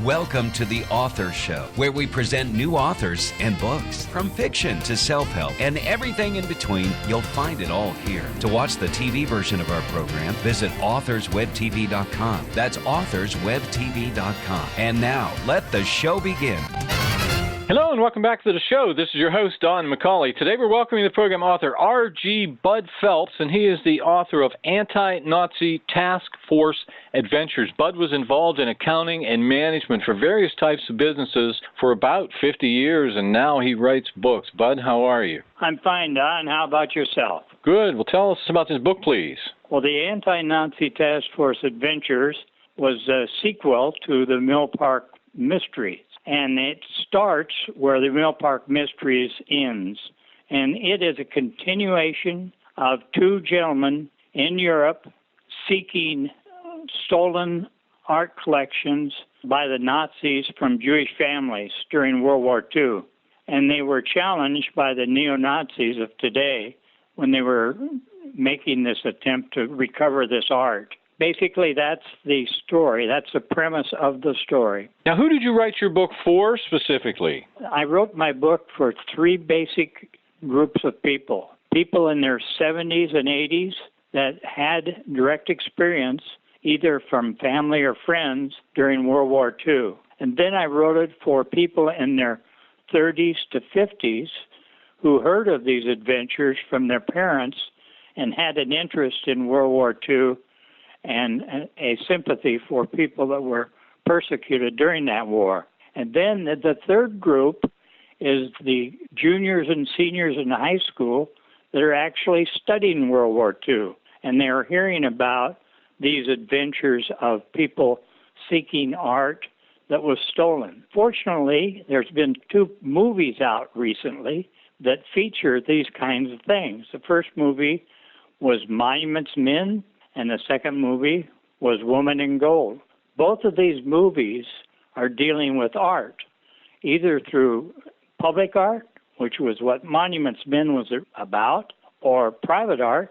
Welcome to The Author Show, where we present new authors and books. From fiction to self-help and everything in between, you'll find it all here. To watch the TV version of our program, visit authorswebtv.com. That's authorswebtv.com. And now, let the show begin. Hello and welcome back to the show. This is your host, Don McCauley. Today we're welcoming the program author R.G. Bud Phelps, and he is the author of Anti-Nazi Task Force Adventures. Bud was involved in accounting and management for various types of businesses for about 50 years, and now he writes books. Bud, how are you? I'm fine, Don. How about yourself? Good. Well, tell us about this book, please. Well, the Anti-Nazi Task Force Adventures was a sequel to the Mill Park Mysteries. And it starts where the Mill Park Mysteries ends. And it is a continuation of two gentlemen in Europe seeking stolen art collections by the Nazis from Jewish families during World War II. And they were challenged by the neo-Nazis of today when they were making this attempt to recover this art. Basically, that's the story. That's the premise of the story. Now, who did you write your book for specifically? I wrote my book for three basic groups of people. People in their 70s and 80s that had direct experience either from family or friends during World War II. And then I wrote it for people in their 30s to 50s who heard of these adventures from their parents and had an interest in World War II and a sympathy for people that were persecuted during that war. And then the third group is the juniors and seniors in high school that are actually studying World War II, and they're hearing about these adventures of people seeking art that was stolen. Fortunately, there's been two movies out recently that feature these kinds of things. The first movie was Monuments Men, and the second movie was Woman in Gold. Both of these movies are dealing with art, either through public art, which was what Monuments Men was about, or private art,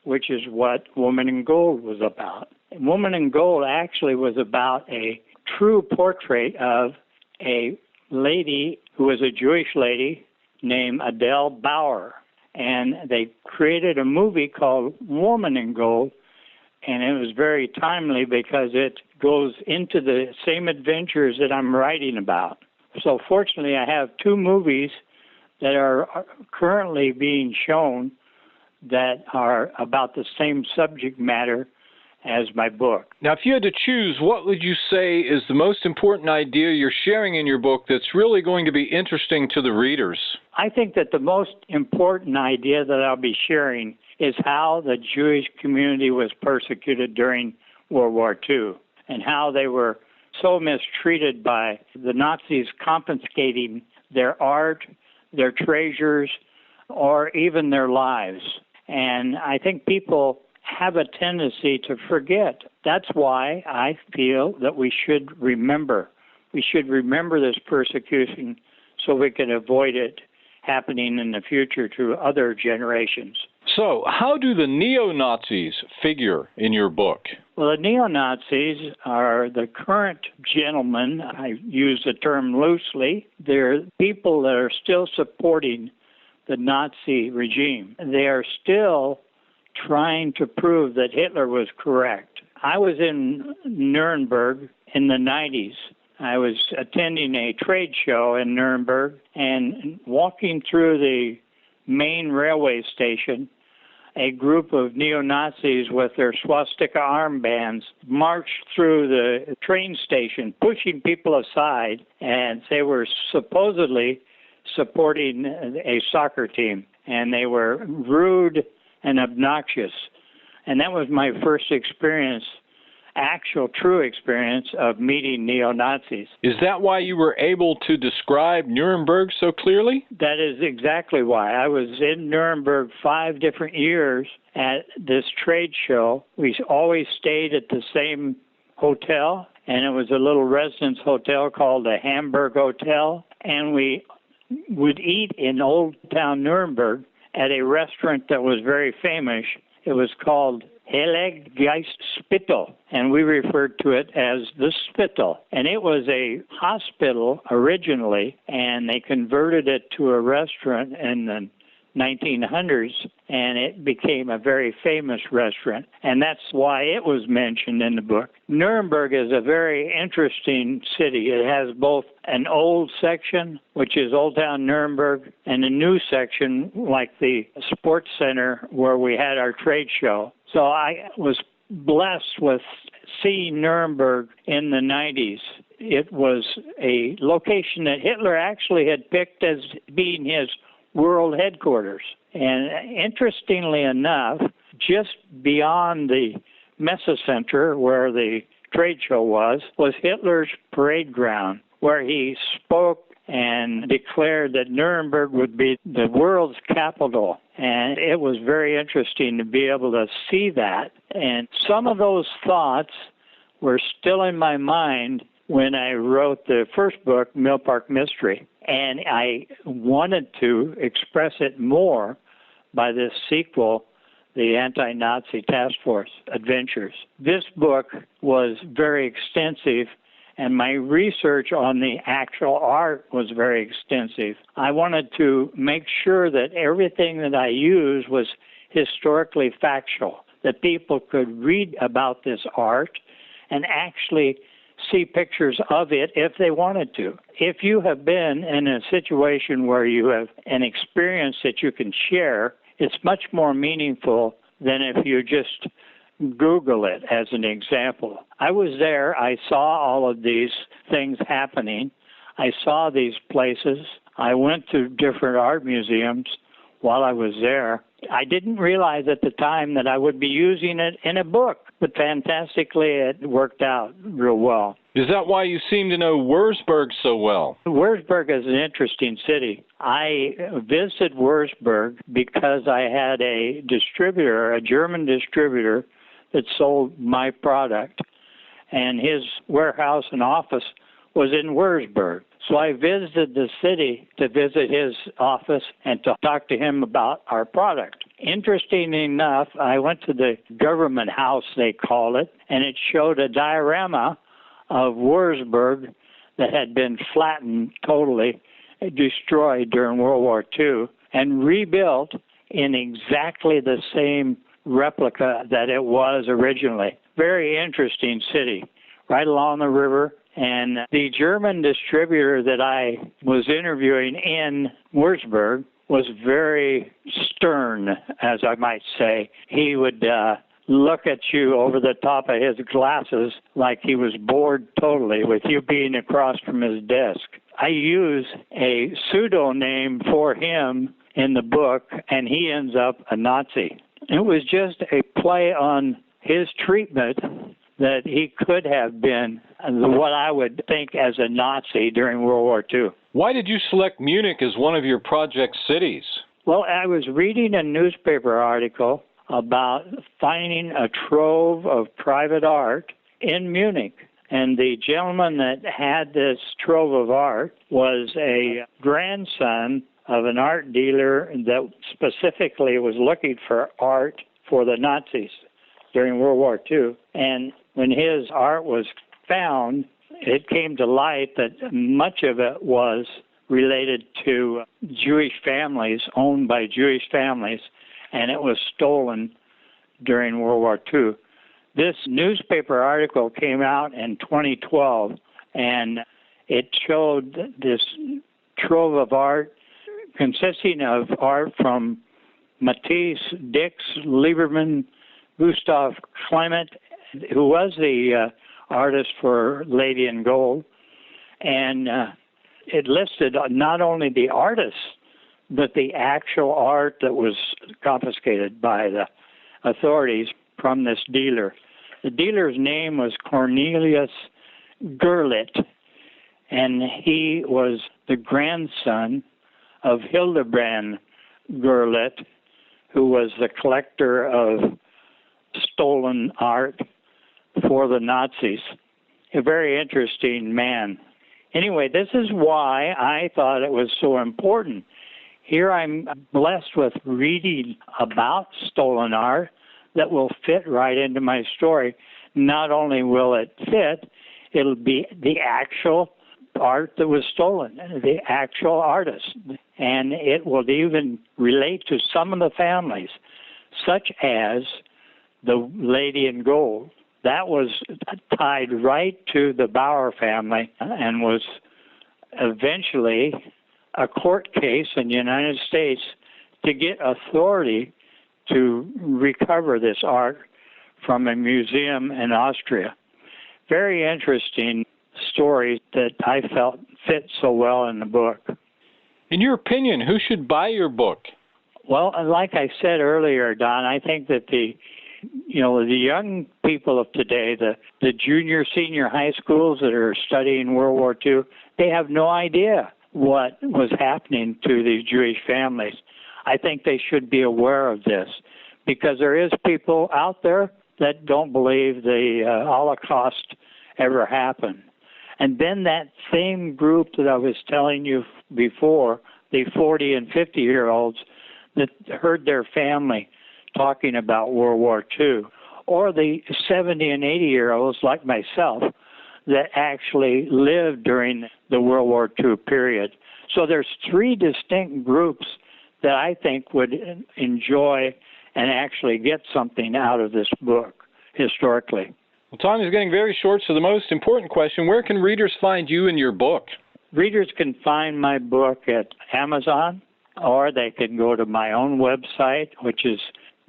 which is what Woman in Gold was about. Woman in Gold actually was about a true portrait of a lady who was a Jewish lady named Adele Bauer. And they created a movie called Woman in Gold, and it was very timely because it goes into the same adventures that I'm writing about. So fortunately, I have two movies that are currently being shown that are about the same subject matter as my book. Now, if you had to choose, what would you say is the most important idea you're sharing in your book that's really going to be interesting to the readers? I think that the most important idea that I'll be sharing is how the Jewish community was persecuted during World War II and how they were so mistreated by the Nazis confiscating their art, their treasures, or even their lives. And I think people have a tendency to forget. That's why I feel that we should remember. We should remember this persecution so we can avoid it happening in the future to other generations. So, how do the neo-Nazis figure in your book? Well, the neo-Nazis are the current gentlemen. I use the term loosely. They're people that are still supporting the Nazi regime. They are still trying to prove that Hitler was correct. I was in Nuremberg in the 90s. I was attending a trade show in Nuremberg, and walking through the main railway station, a group of neo-Nazis with their swastika armbands marched through the train station, pushing people aside, and they were supposedly supporting a soccer team, and they were rude and obnoxious. And that was my first experience, actual true experience of meeting neo-Nazis. Is that why you were able to describe Nuremberg so clearly? That is exactly why. I was in Nuremberg 5 different years at this trade show. We always stayed at the same hotel, and it was a little residence hotel called the Hamburg Hotel. And we would eat in Old Town Nuremberg at a restaurant that was very famous. It was called Heiliggeistspital, and we referred to it as the Spital. And it was a hospital originally, and they converted it to a restaurant in the 1900s, and it became a very famous restaurant, and that's why it was mentioned in the book. Nuremberg is a very interesting city. It has both an old section, which is Old Town Nuremberg, and a new section like the sports center where we had our trade show. So I was blessed with seeing Nuremberg in the 90s. It was a location that Hitler actually had picked as being his world headquarters. And interestingly enough, just beyond the Messe Center, where the trade show was Hitler's parade ground, where he spoke and declared that Nuremberg would be the world's capital. And it was very interesting to be able to see that. And some of those thoughts were still in my mind when I wrote the first book, Mill Park Mystery. And I wanted to express it more by this sequel, The Anti-Nazi Task Force Adventures. This book was very extensive, and my research on the actual art was very extensive. I wanted to make sure that everything that I used was historically factual, that people could read about this art and actually see pictures of it if they wanted to. If you have been in a situation where you have an experience that you can share, it's much more meaningful than if you just Google it as an example. I was there. I saw all of these things happening. I saw these places. I went to different art museums while I was there. I didn't realize at the time that I would be using it in a book, but fantastically it worked out real well. Is that why you seem to know Würzburg so well? Würzburg is an interesting city. I visited Würzburg because I had a distributor, a German distributor, that sold my product, and his warehouse and office was in Würzburg. So I visited the city to visit his office and to talk to him about our product. Interestingly enough, I went to the government house, they call it, and it showed a diorama of Würzburg that had been flattened, totally destroyed during World War II, and rebuilt in exactly the same replica that it was originally. Very interesting city, right along the river. And the German distributor that I was interviewing in Würzburg was very stern, as I might say. He would look at you over the top of his glasses like he was bored totally with you being across from his desk. I use a pseudonym for him in the book, and he ends up a Nazi. It was just a play on his treatment that he could have been what I would think as a Nazi during World War II. Why did you select Munich as one of your project cities? Well, I was reading a newspaper article about finding a trove of private art in Munich. And the gentleman that had this trove of art was a grandson of an art dealer that specifically was looking for art for the Nazis during World War II. And when his art was found, it came to light that much of it was related to Jewish families, owned by Jewish families, and it was stolen during World War II. This newspaper article came out in 2012, and it showed this trove of art consisting of art from Matisse, Dix, Lieberman, Gustav Klimt, who was the artist for Lady in Gold, and it listed not only the artists, but the actual art that was confiscated by the authorities from this dealer. The dealer's name was Cornelius Gerlit, and he was the grandson of Hildebrand Gerlit, who was the collector of stolen art for the Nazis. A very interesting man. Anyway, this is why I thought it was so important. Here I'm blessed with reading about stolen art that will fit right into my story. Not only will it fit, it'll be the actual art that was stolen, the actual artist. And it will even relate to some of the families, such as the lady in gold. That was tied right to the Bauer family and was eventually a court case in the United States to get authority to recover this art from a museum in Austria. Very interesting story that I felt fit so well in the book. In your opinion, who should buy your book? Well, like I said earlier, Don, I think that the young people of today, the junior, senior high schools that are studying World War II, they have no idea what was happening to these Jewish families. I think they should be aware of this because there is people out there that don't believe the Holocaust ever happened. And then that same group that I was telling you before, the 40 and 50-year-olds that heard their family talking about World War II, or the 70 and 80-year-olds like myself that actually lived during the World War II period. So there's three distinct groups that I think would enjoy and actually get something out of this book historically. Well, time is getting very short, so the most important question, where can readers find you and your book? Readers can find my book at Amazon, or they can go to my own website, which is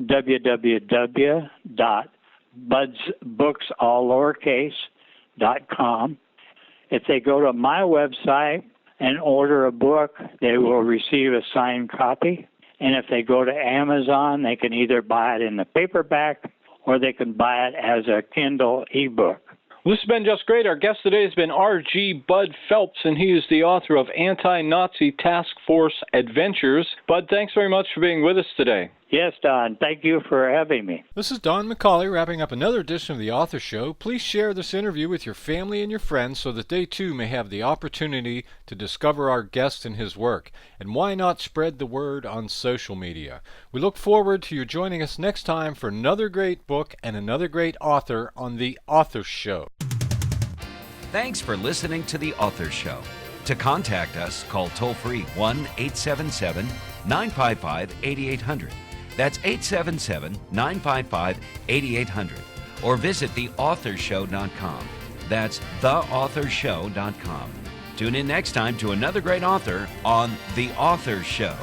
www.budsbooks.com. If they go to my website and order a book, they will receive a signed copy. And if they go to Amazon, they can either buy it in the paperback or they can buy it as a Kindle ebook. Well, this has been just great. Our guest today has been R.G. Bud Phelps, and he is the author of Anti-Nazi Task Force Adventures. Bud, thanks very much for being with us today. Yes, Don. Thank you for having me. This is Don McCauley wrapping up another edition of The Author Show. Please share this interview with your family and your friends so that they too may have the opportunity to discover our guest and his work. And why not spread the word on social media? We look forward to you joining us next time for another great book and another great author on The Author Show. Thanks for listening to The Author Show. To contact us, call toll-free 1-877-955-8800. That's 877-955-8800. Or visit theauthorshow.com. That's theauthorshow.com. Tune in next time to another great author on The Author Show.